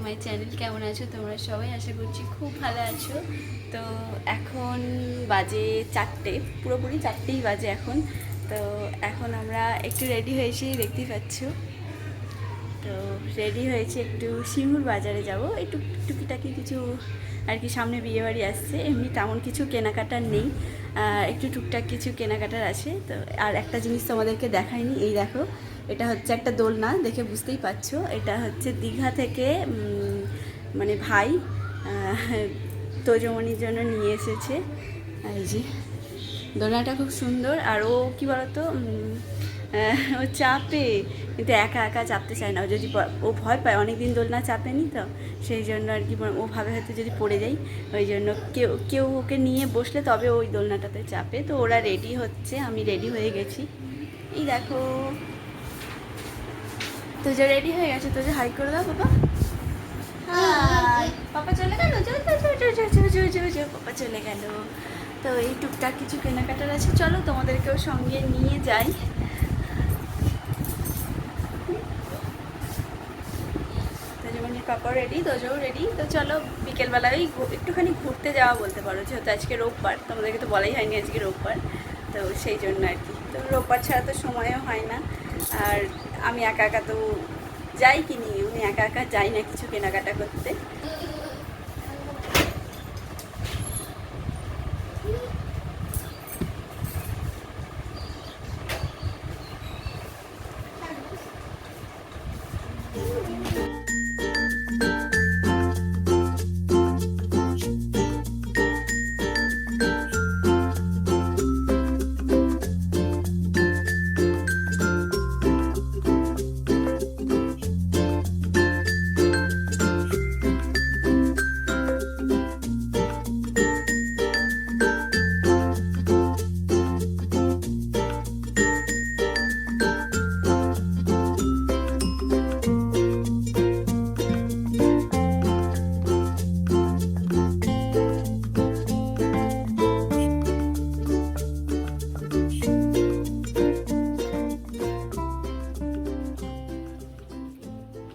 My channel. কেমন আছো তোমরা সবাই? আশা করছি খুব ভালো আছো। তো এখন বাজে 4টে, পুরোপুরি 4টেই বাজে এখন। তো এখন আমরা একটু রেডি হয়েছি, দেখতেই পাচ্ছ। তো রেডি হয়েছে, একটু সিঙ্গুর বাজারে যাব, একটু টুকিটাকি কিছু আর কি। সামনে বিয়েবাড়ি আসছে, এমনি তেমন কিছু কেনাকাটার নেই, একটু টুকটাক কিছু কেনাকাটার আছে। তো আর একটা জিনিস তোমাদেরকে দেখাইনি, এই দেখো, এটা হচ্ছে একটা দোলনা, দেখে বুঝতেই পারছো। এটা হচ্ছে দীঘা থেকে মানে ভাই তোজমণির জন্য নিয়ে এসেছে। এই যে দোলনাটা খুব সুন্দর। আর ও কী বলতো, ও চাপে, কিন্তু একা একা চাপতে চায় না। ও যদি ও ভয় পায়, অনেক দিন দোলনা চাপেনি, তো সেই জন্য আর কি ও ভাবে হয়তো যদি পড়ে যাই, ওই জন্য কেউ কেউ ওকে নিয়ে বসলে তবে ওই দোলনাটাতে চাপে। তো ওরা রেডি হচ্ছে, আমি রেডি হয়ে গেছি। এই দেখো, তো যে রেডি হয়ে গেছে, তো যে হাই করে দাও বাবা। হাই, পাপা চলে গেল, পাপা চলে গেল। তো এই টুকটাক কিছু কেনাকাটার আছে, চলো তোমাদেরকেও সঙ্গে নিয়ে যাই। তোজমণির পাপা রেডি, তোজও রেডি। তো চলো বিকেলবেলায় একটুখানি ঘুরতে যাওয়া বলতে পারো, যেহেতু আজকে রোববার, তোমাদেরকে তো বলাই হয়নি আজকে রোববার। তো সেই জন্য আর কি, তো রোববার ছাড়া তো সময়ও হয় না। আর আমি একা একা তো যাই কিনি, উনি একা একা যাই না কিছু কেনাকাটা করতে।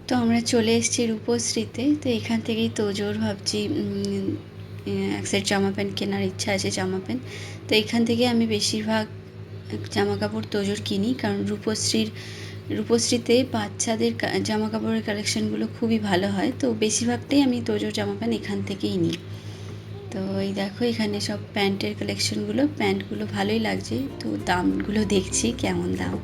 তো আমরা চলে এসেছি রূপশ্রীতে। তো এখান থেকেই তোজোর ভাবছি এক সেট জামা প্যান্ট কেনার ইচ্ছা আছে, জামা প্যান্ট। তো এখান থেকে আমি বেশিরভাগ জামা কাপড় তোজোর কিনি, কারণ রূপশ্রীতে বাচ্চাদের জামা কাপড়ের কালেকশানগুলো খুবই ভালো হয়। তো বেশিরভাগটাই আমি তোজোর জামা প্যান্ট এখান থেকেই নিই। তো এই দেখো, এখানে সব প্যান্টের কালেকশানগুলো, প্যান্টগুলো ভালোই লাগছে। তো দামগুলো দেখছি কেমন দাম।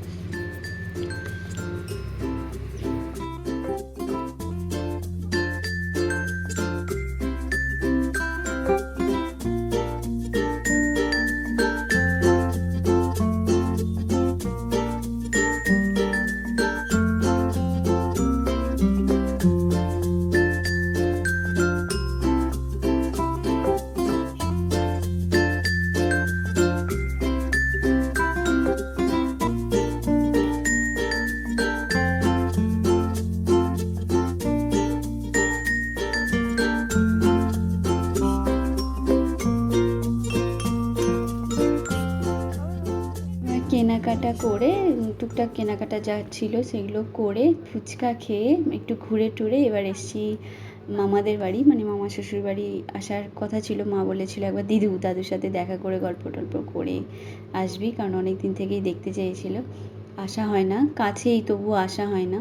কেনাকাটা করে, টুকটাক কেনাকাটা যা ছিল সেগুলো করে, ফুচকা খেয়ে একটু ঘুরে টুরে এবার এসেছি মামাদের বাড়ি, মানে মামা শ্বশুর বাড়ি আসার কথা ছিল। মা বলেছিল একবার দাদুর সাথে দেখা করে গল্প টল্প করে আসবি, কারণ অনেক দিন থেকেই দেখতে চেয়েছিল, আসা হয় না, কাছেই তবুও আসা হয় না।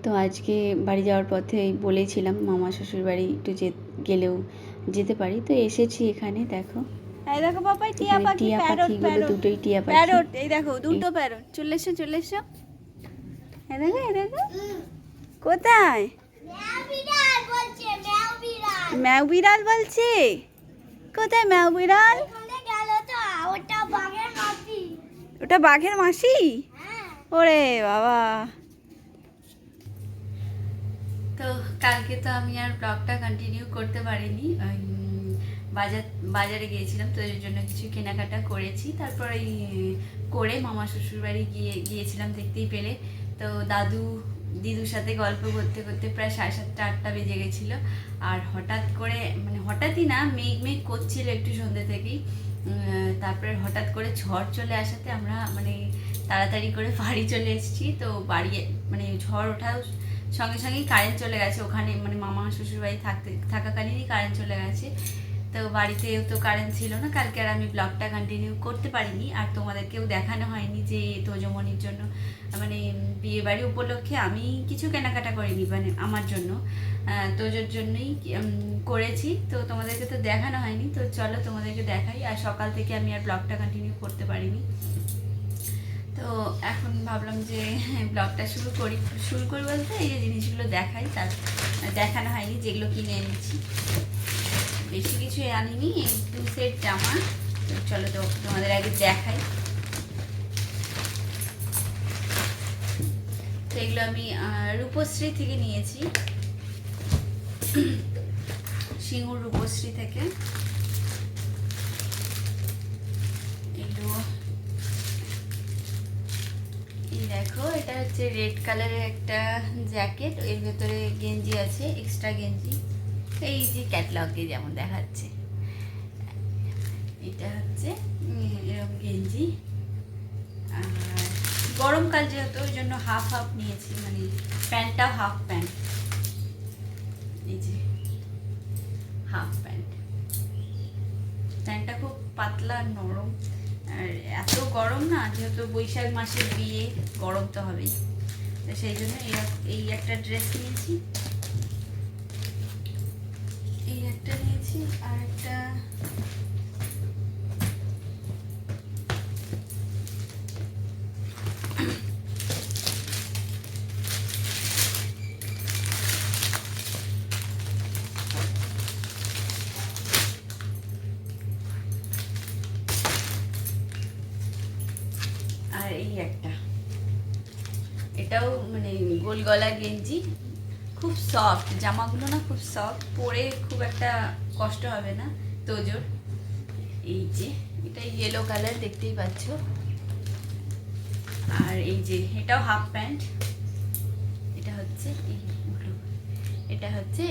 তো আজকে বাড়ি যাওয়ার পথে বলেছিলাম মামা শ্বশুর বাড়ি একটু গেলেও যেতে পারি। তো এসেছি এখানে, দেখো। এই দেখো পাপাই, টিয়া পাখি, প্যারট, দুটোই টিয়া পাখি, প্যারট। এই দেখো দুটো প্যারট চলে এসো, চলে এসো। এই দেখো, এই দেখো, কোথায় ম্যাও বিড়াল বলছে, কোথায় ম্যাও বিড়াল? ওটা বাঘের মাসি? ওরে বাবা। তো কালকে তো আমি আর ব্লগটা কন্টিনিউ করতে পারিনি, বাজারে গিয়েছিলাম, তো এর জন্য কিছু কেনাকাটা করেছি। তারপরে করে মামা শ্বশুর বাড়ি গিয়েছিলাম, দেখতেই পেলে। তো দিদুর সাথে গল্প করতে করতে প্রায় 7:30 8টা বেজে গেছিলো। আর হঠাৎ করে, মানে হঠাৎই না, মেঘ করছিল একটু সন্ধ্যে থেকেই। তারপরে হঠাৎ করে ঝড় চলে আসাতে আমরা মানে তাড়াতাড়ি করে বাড়ি চলে এসেছি। তো বাড়ি মানে ঝড় ওঠাও সঙ্গে সঙ্গেই কারেন্ট চলে গেছে ওখানে, মানে মামা শ্বশুরবাড়ি থাকাকালীনই কারেন্ট চলে গেছে। তো বাড়িতেও তো কারেন্ট ছিল না, কালকে আর আমি ব্লগটা কন্টিনিউ করতে পারিনি, আর তোমাদেরকেও দেখানো হয়নি যে তোজমণির জন্য মানে বিয়ে বাড়ি উপলক্ষে আমি কিছু কেনাকাটা করিনি, মানে আমার জন্য, তোজোর জন্যই করেছি। তো তোমাদেরকে তো দেখানো হয়নি, তো চলো তোমাদেরকে দেখাই। আর সকাল থেকে আমি আর ব্লগটা কন্টিনিউ করতে পারিনি, তো এখন ভাবলাম যে ব্লগটা শুরু করি বলতে এই যে জিনিসগুলো দেখাই, তার দেখানো হয়নি যেগুলো কিনে এনেছি। বেশি কিছু আনিনি, এই 2 সেট জামা। তো চলো তো তোমাদের আগে দেখাই। তো এগুলো আমি রূপশ্রী থেকে নিয়েছি, সিঙ্গুর রূপশ্রী থেকে। এগুলো এই দেখো, এটা হচ্ছে রেড কালারের একটা জ্যাকেট, এর ভেতরে গেঞ্জি আছে, এক্সট্রা গেঞ্জি, এই যে ক্যাটলগে যেমন দেখাচ্ছে। এটা হচ্ছে এরকম গেঞ্জি, আর গরমকাল যেহেতু ওই জন্য হাফ হাফ নিয়েছি, মানে প্যান্টটাও হাফ প্যান্ট, এই যে হাফ প্যান্ট। প্যান্টটা খুব পাতলা নরম, আর এত গরম না, যেহেতু বৈশাখ মাসের বিয়ে, গরম তো হবেই, তো সেই জন্য এই একটা ড্রেস নিয়েছি, এই একটা নিয়েছি, আর একটা আর এই একটা, এটাও মানে গোল গলা গেঞ্জি, খুব সফট জামাগুলো না, খুব সফট, পরে খুব একটা কষ্ট হবে না তোজোর। এই যে এটা ইয়েলো কালার দেখতেই পাচ্ছ, আর এই যে এটাও হাফ প্যান্ট, এটা হচ্ছে এটা হচ্ছে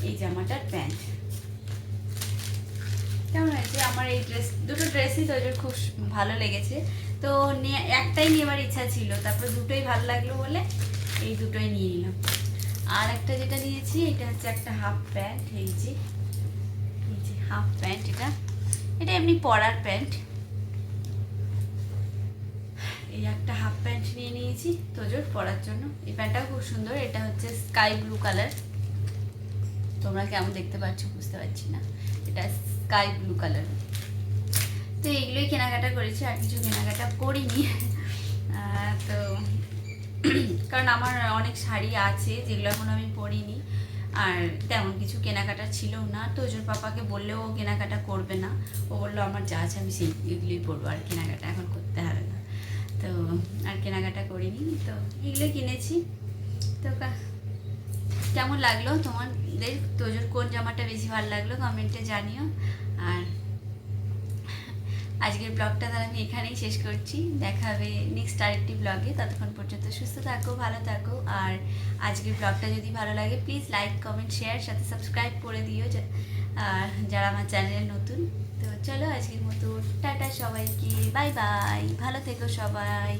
এই জামাটার প্যান্ট। কেমন হয়েছে আমার এই দুটো ড্রেসই তোজোর খুব ভালো লেগেছে, তো একটাই নেওয়ার ইচ্ছা ছিল, তারপর দুটোই ভালো লাগলো বলে এই দুটোই নিয়ে নিলাম। আর একটা যেটা নিয়েছি, এটা হচ্ছে একটা হাফ প্যান্ট, এই যে হাফ প্যান্ট, এটা এমনি পরার প্যান্ট। এই একটা হাফ প্যান্ট নিয়ে নিয়েছি তোজোর পরার জন্য। এই প্যান্টটাও খুব সুন্দর, এটা হচ্ছে স্কাই ব্লু কালার, তোমরা কেমন দেখতে পাচ্ছ বুঝতে পারছি না, এটা স্কাই ব্লু কালার। তো এইগুলোই কেনাকাটা করেছি, আর কিছু কেনাকাটা করিনি। তো কারণ আমার অনেক শাড়ি আছে যেগুলো এখন আমি পরিনি, আর তেমন কিছু কেনাকাটা ছিল না। তোজোর পাপাকে বললেও ও কেনাকাটা করবে না, ও বললো আমার যা আছে আমি সেইগুলোই পরবো, আর কেনাকাটা এখন করতে হবে না। তো আর কেনাকাটা করিনি, তো এগুলোই কিনেছি। তো কেমন লাগলো তোমাদের, তোজোর কোন জামাটা বেশি ভালো লাগলো কমেন্টে জানিও। আর আজকের ব্লগটা তাহলে আমি এখানেই শেষ করছি, দেখা হবে নেক্সট আরেকটি ব্লগে। ততক্ষণ পর্যন্ত সুস্থ থাকো, ভালো থাকো, আর আজকের ব্লগটা যদি ভালো লাগে প্লিজ লাইক কমেন্ট শেয়ার, সাথে সাবস্ক্রাইব করে দিও আর যারা আমার চ্যানেলে নতুন। তো চলো আজকের মতো টাটা সবাইকে, বাই বাই, ভালো থেকো সবাই।